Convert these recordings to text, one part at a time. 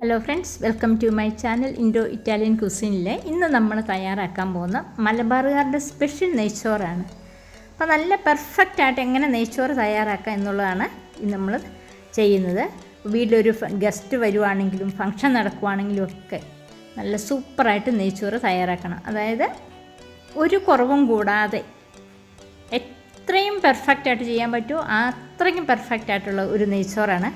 Hello friends, welcome to my channel Indo Italian കുസിനിലെ ഇന്ന് നമ്മൾ തയ്യാറാക്കാൻ പോകുന്ന മലബാറുകാരുടെ സ്പെഷ്യൽ നെയ്ച്ചോറാണ്. അപ്പോൾ നല്ല പെർഫെക്റ്റായിട്ട് എങ്ങനെ നെയ്ച്ചോറ് തയ്യാറാക്കാം എന്നുള്ളതാണ് ഇന്ന് നമ്മൾ ചെയ്യുന്നത്. വീട്ടിലൊരു ഗസ്റ്റ് വരുവാണെങ്കിലും ഫംഗ്ഷൻ നടക്കുവാണെങ്കിലും ഒക്കെ നല്ല സൂപ്പറായിട്ട് നെയ്ച്ചോറ് തയ്യാറാക്കണം. അതായത് ഒരു കുറവും കൂടാതെ എത്രയും പെർഫെക്റ്റായിട്ട് ചെയ്യാൻ പറ്റുമോ അത്രയ്ക്കും പെർഫെക്റ്റായിട്ടുള്ള ഒരു നെയ്ച്ചോറാണ്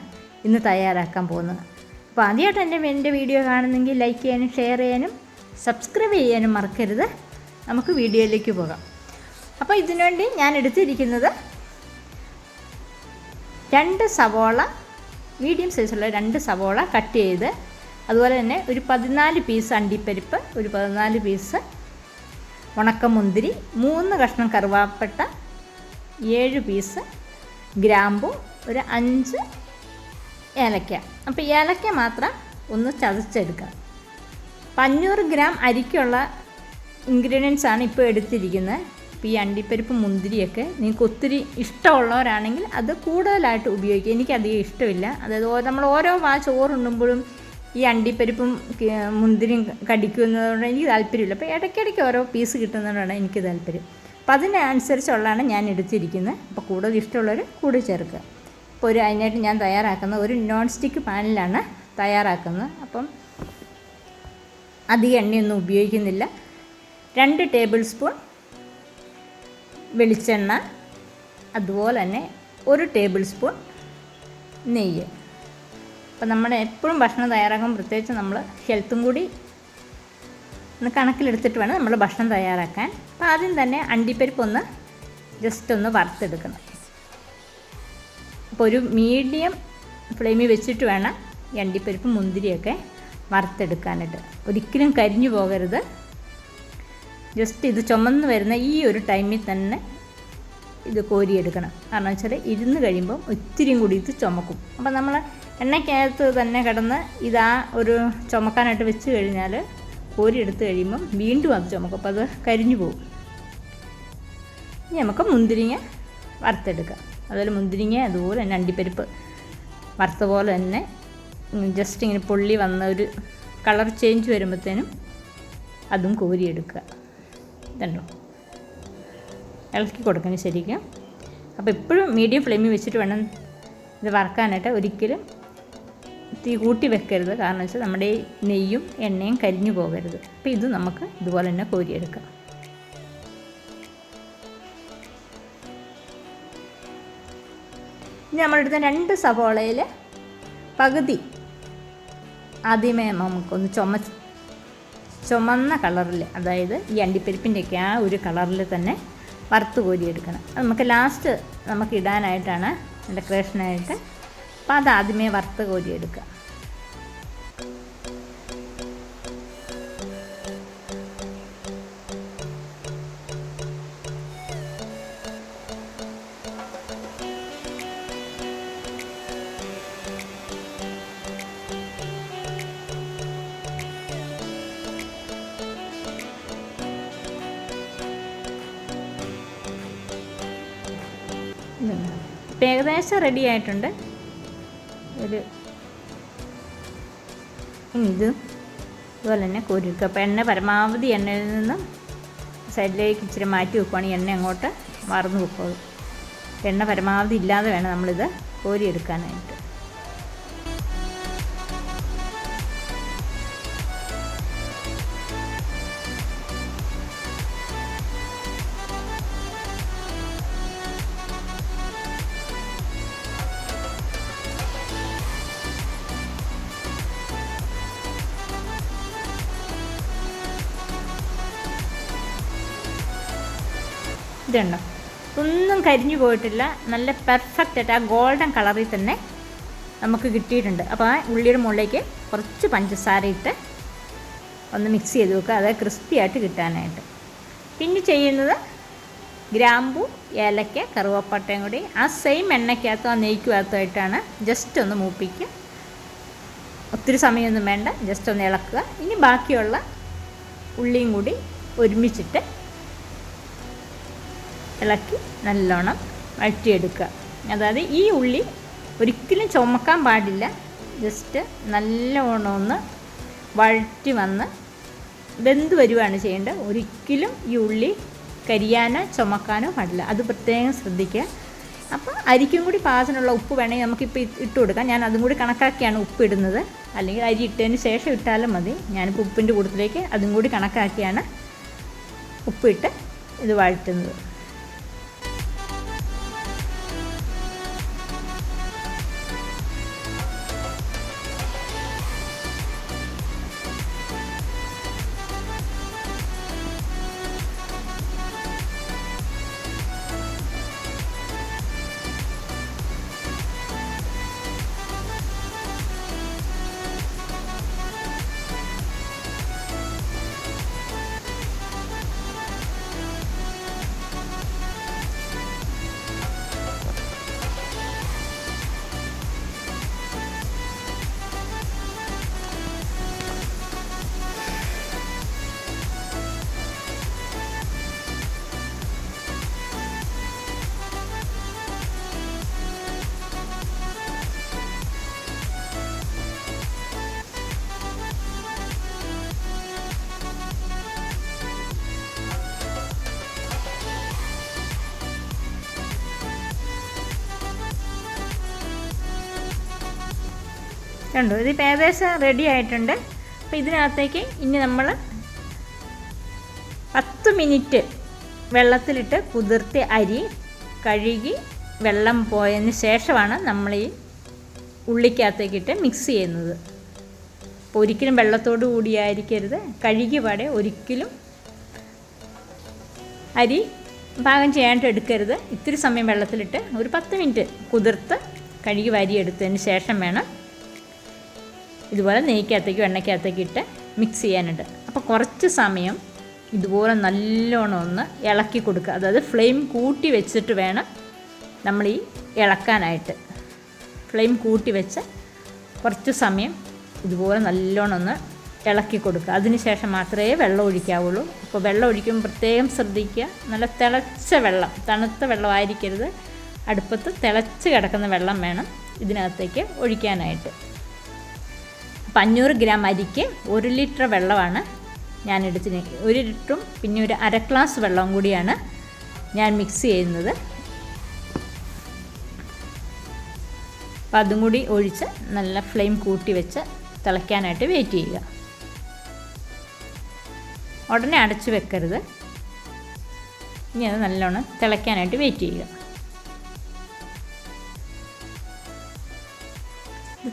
ഇന്ന് തയ്യാറാക്കാൻ പോകുന്നത്. അപ്പോൾ ആദ്യമായിട്ട് എൻ്റെ വീഡിയോ കാണുന്നെങ്കിൽ ലൈക്ക് ചെയ്യാനും ഷെയർ ചെയ്യാനും സബ്സ്ക്രൈബ് ചെയ്യാനും മറക്കരുത്. നമുക്ക് വീഡിയോയിലേക്ക് പോകാം. അപ്പോൾ ഇതിനുവേണ്ടി ഞാൻ എടുത്തിരിക്കുന്നത് 2 സവോള, മീഡിയം സൈസുള്ള 2 സവോള കട്ട് ചെയ്ത്, അതുപോലെ തന്നെ ഒരു 14 പീസ് അണ്ടിപ്പരിപ്പ്, ഒരു 14 പീസ് ഉണക്കമുന്തിരി, 3 കഷ്ണം കറുവാപ്പട്ട, 7 പീസ് ഗ്രാമ്പു, ഒരു 5 ഏലക്ക. അപ്പോൾ ഏലക്ക മാത്രം ഒന്ന് ചതച്ചെടുക്കാം. 500 ഗ്രാം അരിക്കുള്ള ഇൻഗ്രീഡിയൻസാണ് ഇപ്പോൾ എടുത്തിരിക്കുന്നത്. ഇപ്പോൾ ഈ അണ്ടിപ്പരിപ്പ് മുന്തിരിയൊക്കെ നിങ്ങൾക്ക് ഒത്തിരി ഇഷ്ടമുള്ളവരാണെങ്കിൽ അത് കൂടുതലായിട്ട് ഉപയോഗിക്കുക. എനിക്കധികം ഇഷ്ടമില്ല. അതായത് നമ്മൾ ഓരോ ചോറുണ്ടുമ്പോഴും ഈ അണ്ടിപ്പരിപ്പും മുന്തിരിയും കടിക്കുന്നതുകൊണ്ട് എനിക്ക് താല്പര്യമില്ല. അപ്പോൾ ഇടയ്ക്കിടയ്ക്ക് ഓരോ പീസ് കിട്ടുന്നതുകൊണ്ടാണ് എനിക്ക് താല്പര്യം. അപ്പോൾ അതിനനുസരിച്ചുള്ളതാണ് ഞാൻ എടുത്തിരിക്കുന്നത്. അപ്പോൾ കൂടുതൽ ഇഷ്ടമുള്ളവർ കൂടുതൽ ചേർക്കുക. അപ്പോൾ അതിനായിട്ട് ഞാൻ തയ്യാറാക്കുന്നത് ഒരു നോൺ സ്റ്റിക്ക് പാനിലാണ് തയ്യാറാക്കുന്നത്. അപ്പം അധികം എണ്ണയൊന്നും ഉപയോഗിക്കുന്നില്ല. 2 ടേബിൾ സ്പൂൺ വെളിച്ചെണ്ണ, അതുപോലെ തന്നെ 1 ടേബിൾ സ്പൂൺ നെയ്യ്. അപ്പം നമ്മൾ എപ്പോഴും ഭക്ഷണം തയ്യാറാക്കുമ്പോൾ പ്രത്യേകിച്ച് നമ്മൾ ഹെൽത്തും കൂടി ഒന്ന് കണക്കിലെടുത്തിട്ട് വേണം നമ്മൾ ഭക്ഷണം തയ്യാറാക്കാൻ. അപ്പോൾ ആദ്യം തന്നെ അണ്ടിപ്പരിപ്പ് ജസ്റ്റ് ഒന്ന് വറുത്തെടുക്കണം. അപ്പോൾ ഒരു മീഡിയം ഫ്ലെയിമിൽ വെച്ചിട്ട് വേണം ഈ അണ്ടിപ്പരിപ്പ് മുന്തിരിയൊക്കെ വറുത്തെടുക്കാനായിട്ട്. ഒരിക്കലും കരിഞ്ഞു പോകരുത്. ജസ്റ്റ് ഇത് ചുമന്ന് വരുന്ന ഈ ഒരു ടൈമിൽ തന്നെ ഇത് കോരിയെടുക്കണം. കാരണം വെച്ചാൽ ഇരുന്ന് കഴിയുമ്പോൾ ഒത്തിരിയും കൂടി ഇത് ചുമക്കും. അപ്പോൾ നമ്മൾ എണ്ണയ്ക്കകത്ത് തന്നെ കിടന്ന് ഇതാ ഒരു ചുമക്കാനായിട്ട് വെച്ച് കഴിഞ്ഞാൽ കോരിയെടുത്ത് കഴിയുമ്പം വീണ്ടും അത് ചുമക്കും. അപ്പോൾ അത് കരിഞ്ഞു പോകും. ഇനി നമുക്ക് മുന്തിരിങ്ങ വറുത്തെടുക്കാം. അതുപോലെ മുന്തിരിങ്ങ അതുപോലെ തന്നെ അണ്ടിപ്പരിപ്പ് വറുത്ത പോലെ തന്നെ ജസ്റ്റ് ഇങ്ങനെ പൊള്ളി വന്ന ഒരു കളർ ചേഞ്ച് വരുമ്പോഴത്തേനും അതും കോരിയെടുക്കുക. ഇതുണ്ടോ, ഇളക്കി കൊടുക്കണം ശരിക്കും. അപ്പോൾ എപ്പോഴും മീഡിയം ഫ്ലെയിമിൽ വെച്ചിട്ട് വേണം ഇത് വറുക്കാനായിട്ട്. ഒരിക്കലും തീ കൂട്ടി വെക്കരുത്. കാരണം വെച്ചാൽ നമ്മുടെ നെയ്യും എണ്ണയും കരിഞ്ഞു പോകരുത്. അപ്പോൾ ഇത് നമുക്ക് ഇതുപോലെ തന്നെ കോരിയെടുക്കാം. ഇനി നമ്മളെടുത്ത 2 സവോളയിൽ പകുതി ആദ്യമേ നമുക്കൊന്ന് ചുമന്ന കളറിൽ, അതായത് ഈ അണ്ടിപ്പരിപ്പിൻ്റെയൊക്കെ ആ ഒരു കളറിൽ തന്നെ വറുത്ത് കോരിയെടുക്കണം. അത് നമുക്ക് ലാസ്റ്റ് നമുക്ക് ഇടാനായിട്ടാണ്, ഡെക്കറേഷനായിട്ട്. അപ്പോൾ അത് ആദ്യമേ വറുത്ത് കോരിയെടുക്കുക. ഇപ്പം ഏകദേശം റെഡി ആയിട്ടുണ്ട്. ഇതുപോലെ തന്നെ കോരിയെടുക്കുക. അപ്പോൾ എണ്ണ പരമാവധി എണ്ണയിൽ നിന്നും സൈഡിലേക്ക് ഇച്ചിരി മാറ്റി വെക്കുവാണെങ്കിൽ എണ്ണ അങ്ങോട്ട് മറന്നു വെക്കുള്ളൂ. എണ്ണ പരമാവധി ഇല്ലാതെ വേണം നമ്മളിത് കോരിയെടുക്കാനായിട്ട്. ഇതുണ്ടോ, ഒന്നും കരിഞ്ഞു പോയിട്ടില്ല. നല്ല പെർഫെക്റ്റായിട്ട് ആ ഗോൾഡൻ കളറിൽ തന്നെ നമുക്ക് കിട്ടിയിട്ടുണ്ട്. അപ്പോൾ ആ ഉള്ളിയുടെ മുകളിലേക്ക് കുറച്ച് പഞ്ചസാര ഇട്ട് ഒന്ന് മിക്സ് ചെയ്ത് വെക്കുക, അത് ക്രിസ്പി ആയിട്ട് കിട്ടാനായിട്ട്. പിന്നെ ചെയ്യുന്നത് ഗ്രാമ്പു, ഏലക്ക, കറുവപ്പട്ടയും കൂടി ആ സെയിം എണ്ണയ്ക്കകത്തും ആ നെയ്ക്കകത്തുമായിട്ടാണ് ജസ്റ്റ് ഒന്ന് മൂപ്പിക്കുക. ഒത്തിരി സമയമൊന്നും വേണ്ട, ജസ്റ്റ് ഒന്ന് ഇളക്കുക. ഇനി ബാക്കിയുള്ള ഉള്ളിയും കൂടി ഒരുമിച്ചിട്ട് ഇളക്കി നല്ലോണം വഴറ്റിയെടുക്കുക. അതായത് ഈ ഉള്ളി ഒരിക്കലും ചുമക്കാൻ പാടില്ല. ജസ്റ്റ് നല്ലവണ്ണം ഒന്ന് വഴറ്റി വന്ന് വെന്ത് വരുവാണ് ചെയ്യേണ്ടത്. ഒരിക്കലും ഈ ഉള്ളി കരിയാനോ ചുമക്കാനോ പാടില്ല, അത് പ്രത്യേകം ശ്രദ്ധിക്കുക. അപ്പോൾ അരിക്കും കൂടി പാകത്തിനുള്ള ഉപ്പ് വേണമെങ്കിൽ നമുക്കിപ്പോൾ ഇട്ട് കൊടുക്കാം. ഞാൻ അതും കൂടി കണക്കാക്കിയാണ് ഉപ്പ് ഇടുന്നത്, അല്ലെങ്കിൽ അരി ഇട്ടതിന് ശേഷം ഇട്ടാലും മതി. ഞാനിപ്പോൾ ഉപ്പിൻ്റെ കൂട്ടത്തിലേക്ക് അതും കൂടി കണക്കാക്കിയാണ് ഉപ്പിട്ട് ഇത് വഴറ്റുന്നത്. കണ്ടു, ഇതിപ്പോൾ ഏകദേശം റെഡി ആയിട്ടുണ്ട്. അപ്പോൾ ഇതിനകത്തേക്ക് ഇനി നമ്മൾ 10 മിനിറ്റ് വെള്ളത്തിലിട്ട് കുതിർത്തി അരി കഴുകി വെള്ളം പോയതിന് ശേഷമാണ് നമ്മൾ ഈ ഉള്ളിക്കകത്തേക്കിട്ട് മിക്സ് ചെയ്യുന്നത്. അപ്പോൾ ഒരിക്കലും വെള്ളത്തോട് കൂടിയായിരിക്കരുത്, കഴുകി പാടെ ഒരിക്കലും അരി പാകം ചെയ്യാനായിട്ട് എടുക്കരുത്. ഇത്തിരി സമയം വെള്ളത്തിലിട്ട് ഒരു 10 മിനിറ്റ് കുതിർത്ത് കഴുകി എടുത്തതിന് ശേഷം വേണം ഇതുപോലെ നെയ്ക്കകത്തേക്കും എണ്ണയ്ക്കകത്തേക്ക് ഇട്ട് മിക്സ് ചെയ്യാനുണ്ട്. അപ്പോൾ കുറച്ച് സമയം ഇതുപോലെ നല്ലോണം ഒന്ന് ഇളക്കി കൊടുക്കുക. അതായത് ഫ്ലെയിം കൂട്ടി വെച്ചിട്ട് വേണം നമ്മൾ ഈ ഇളക്കാനായിട്ട്. ഫ്ലെയിം കൂട്ടി വെച്ച് കുറച്ച് സമയം ഇതുപോലെ നല്ലോണം ഒന്ന് ഇളക്കി കൊടുക്കുക. അതിന് ശേഷം മാത്രമേ വെള്ളം ഒഴിക്കാവുള്ളൂ. അപ്പോൾ വെള്ളം ഒഴിക്കുമ്പോൾ പ്രത്യേകം ശ്രദ്ധിക്കുക, നല്ല തിളച്ച വെള്ളം, തണുത്ത വെള്ളമായിരിക്കരുത്, അടുപ്പത്ത് തിളച്ച് കിടക്കുന്ന വെള്ളം വേണം ഇതിനകത്തേക്ക് ഒഴിക്കാനായിട്ട്. 500 ഗ്രാം അരിക്ക് 1 ലിറ്റർ വെള്ളമാണ് ഞാൻ എടുത്തിന്. 1 ലിറ്ററും പിന്നെ ഒരു അര ഗ്ലാസ് വെള്ളവും കൂടിയാണ് ഞാൻ മിക്സ് ചെയ്യുന്നത്. അപ്പം അതും കൂടി ഒഴിച്ച് നല്ല ഫ്ലെയിം കൂട്ടി വെച്ച് തിളയ്ക്കാനായിട്ട് വെയിറ്റ് ചെയ്യുക. ഉടനെ അടച്ചു വെക്കരുത്. ഇനി അത് നല്ലോണം തിളയ്ക്കാനായിട്ട് വെയിറ്റ് ചെയ്യുക.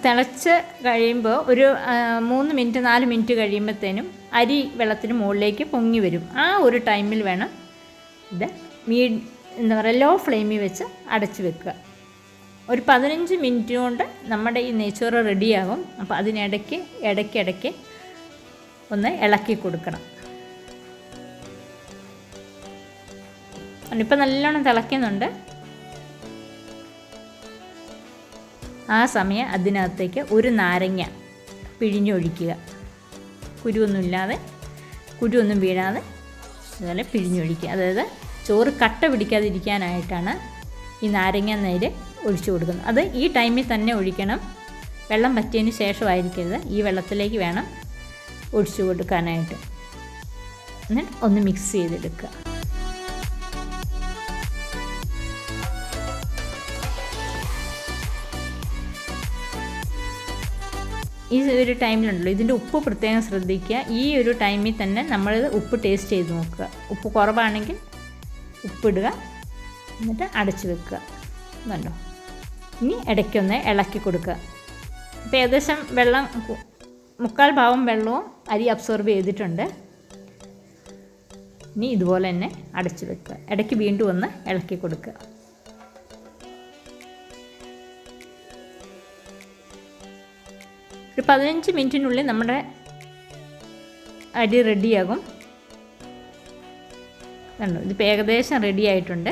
തിളച്ച് കഴിയുമ്പോൾ ഒരു 3 മിനിറ്റ് 4 മിനിറ്റ് കഴിയുമ്പോഴത്തേനും അരി വെള്ളത്തിന് മുകളിലേക്ക് പൊങ്ങി വരും. ആ ഒരു ടൈമിൽ വേണം ഇത് എന്താ പറയുക ലോ ഫ്ലെയിമിൽ വെച്ച് അടച്ചു വെക്കുക. ഒരു 15 മിനിറ്റ് കൊണ്ട് നമ്മുടെ ഈ നെയ്ച്ചോറ് റെഡിയാകും. അപ്പോൾ ഇടയ്ക്കിടയ്ക്ക് ഒന്ന് ഇളക്കി കൊടുക്കണം. ഇപ്പം നല്ലോണം തിളയ്ക്കുന്നുണ്ട്. ആ സമയം അതിനകത്തേക്ക് ഒരു നാരങ്ങ പിഴിഞ്ഞൊഴിക്കുക. കുരുവൊന്നും വീഴാതെ അതുപോലെ പിഴിഞ്ഞൊഴിക്കുക. അതായത് ചോറ് കട്ട പിടിക്കാതിരിക്കാനായിട്ടാണ് ഈ നാരങ്ങ നീര് ഒഴിച്ചു കൊടുക്കുന്നത്. അത് ഈ ടൈമിൽ തന്നെ ഒഴിക്കണം, വെള്ളം പറ്റിയതിന് ശേഷമായിരിക്കരുത്. ഈ വെള്ളത്തിലേക്ക് വേണം ഒഴിച്ചു കൊടുക്കാനായിട്ട്. എന്നിട്ട് ഒന്ന് മിക്സ് ചെയ്തെടുക്കുക. ഈ ഒരു ടൈമിലുണ്ടല്ലോ ഇതിൻ്റെ ഉപ്പ് പ്രത്യേകം ശ്രദ്ധിക്കുക. ഈ ഒരു ടൈമിൽ തന്നെ നമ്മൾ ഉപ്പ് ടേസ്റ്റ് ചെയ്ത് നോക്കുക. ഉപ്പ് കുറവാണെങ്കിൽ ഉപ്പിടുക, എന്നിട്ട് അടച്ചു വെക്കുക. കണ്ടോ, ഇനി ഇടയ്ക്കൊന്ന് ഇളക്കി കൊടുക്കുക. ഇപ്പോൾ ഏകദേശം വെള്ളം 3/4 ഭാഗം വെള്ളവും അരി അബ്സോർബ് ചെയ്തിട്ടുണ്ട്. ഇനി ഇതുപോലെ തന്നെ അടച്ചു വെക്കുക. ഇടയ്ക്ക് വീണ്ടും ഒന്ന് ഇളക്കി കൊടുക്കുക. ഒരു 15 മിനിറ്റിനുള്ളിൽ നമ്മുടെ അരി റെഡിയാകും. കണ്ടോ, ഇതിപ്പോൾ ഏകദേശം റെഡി ആയിട്ടുണ്ട്.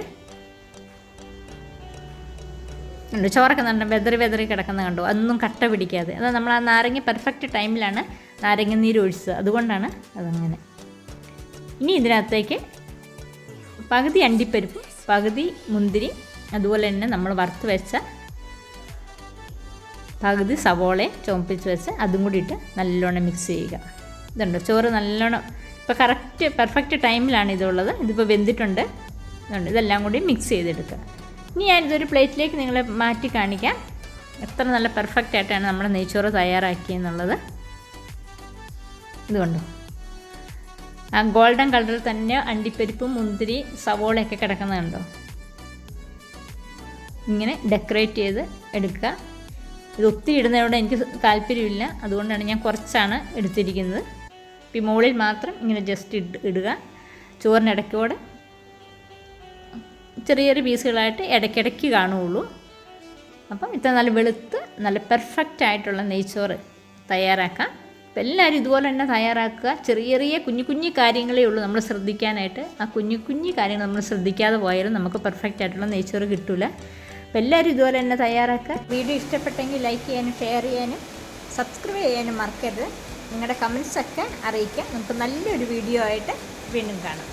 കണ്ടോ, ചോറൊക്കെ നല്ല വെതറി കിടക്കുന്ന കണ്ടോ, അതൊന്നും കട്ട പിടിക്കാതെ. അത് നമ്മൾ ആ നാരങ്ങ പെർഫെക്റ്റ് ടൈമിലാണ് നാരങ്ങ നീര് ഒഴിച്ചത്, അതുകൊണ്ടാണ് അതങ്ങനെ. ഇനി ഇതിനകത്തേക്ക് പകുതി അണ്ടിപ്പരിപ്പ്, പകുതി മുന്തിരി, അതുപോലെ തന്നെ നമ്മൾ വറുത്ത് വെച്ച പകുതി സവോളയും ചുവപ്പിച്ച് വെച്ച് അതും കൂടി ഇട്ട് നല്ലോണം മിക്സ് ചെയ്യുക. ഇതുണ്ട് ചോറ് നല്ലോണം ഇപ്പോൾ കറക്റ്റ് പെർഫെക്റ്റ് ടൈമിലാണ് ഇതുള്ളത്. ഇതിപ്പോൾ വെന്തിട്ടുണ്ട്. ഇതുണ്ട് ഇതെല്ലാം കൂടി മിക്സ് ചെയ്തെടുക്കുക. ഇനി ഞാനിതൊരു പ്ലേറ്റിലേക്ക് നിങ്ങളെ മാറ്റി കാണിക്കാം എത്ര നല്ല പെർഫെക്റ്റ് ആയിട്ടാണ് നമ്മുടെ നെയ്ച്ചോറ് തയ്യാറാക്കിയെന്നുള്ളത്. ഇതുകൊണ്ടോ ആ ഗോൾഡൻ കളറിൽ തന്നെ അണ്ടിപ്പരിപ്പും മുന്തിരി സവോളയൊക്കെ കിടക്കുന്നതുണ്ടോ. ഇങ്ങനെ ഡെക്കറേറ്റ് ചെയ്ത് എടുക്കുക. ഇത് ഒത്തിരി ഇടുന്നതോടെ എനിക്ക് താല്പര്യമില്ല, അതുകൊണ്ടാണ് ഞാൻ കുറച്ചാണ് എടുത്തിരിക്കുന്നത്. ഈ മുകളിൽ മാത്രം ഇങ്ങനെ ജസ്റ്റ് ഇടുക. ചോറിനിടയ്ക്കോടെ ചെറിയ ചെറിയ പീസുകളായിട്ട് ഇടയ്ക്കിടയ്ക്ക് കാണുകയുള്ളൂ. അപ്പം ഇത്ര നല്ല വെളുത്ത് നല്ല പെർഫെക്റ്റ് ആയിട്ടുള്ള നെയ്ച്ചോറ് തയ്യാറാക്കാം. അപ്പം എല്ലാവരും ഇതുപോലെ തന്നെ തയ്യാറാക്കുക. ചെറിയ ചെറിയ കുഞ്ഞു കുഞ്ഞു കാര്യങ്ങളേ ഉള്ളൂ നമ്മൾ ശ്രദ്ധിക്കാനായിട്ട്. ആ കുഞ്ഞു കുഞ്ഞു കാര്യങ്ങൾ നമ്മൾ ശ്രദ്ധിക്കാതെ പോയാലും നമുക്ക് പെർഫെക്റ്റ് ആയിട്ടുള്ള നെയ്ച്ചോറ് കിട്ടില്ല. അപ്പോൾ എല്ലാവരും ഇതുപോലെ തന്നെ തയ്യാറാക്കുക. വീഡിയോ ഇഷ്ടപ്പെട്ടെങ്കിൽ ലൈക്ക് ചെയ്യാനും ഷെയർ ചെയ്യാനും സബ്സ്ക്രൈബ് ചെയ്യാനും മറക്കരുത്. നിങ്ങളുടെ കമൻസൊക്കെ അറിയിക്കാം. നമുക്ക് നല്ലൊരു വീഡിയോ ആയിട്ട് വീണ്ടും കാണാം.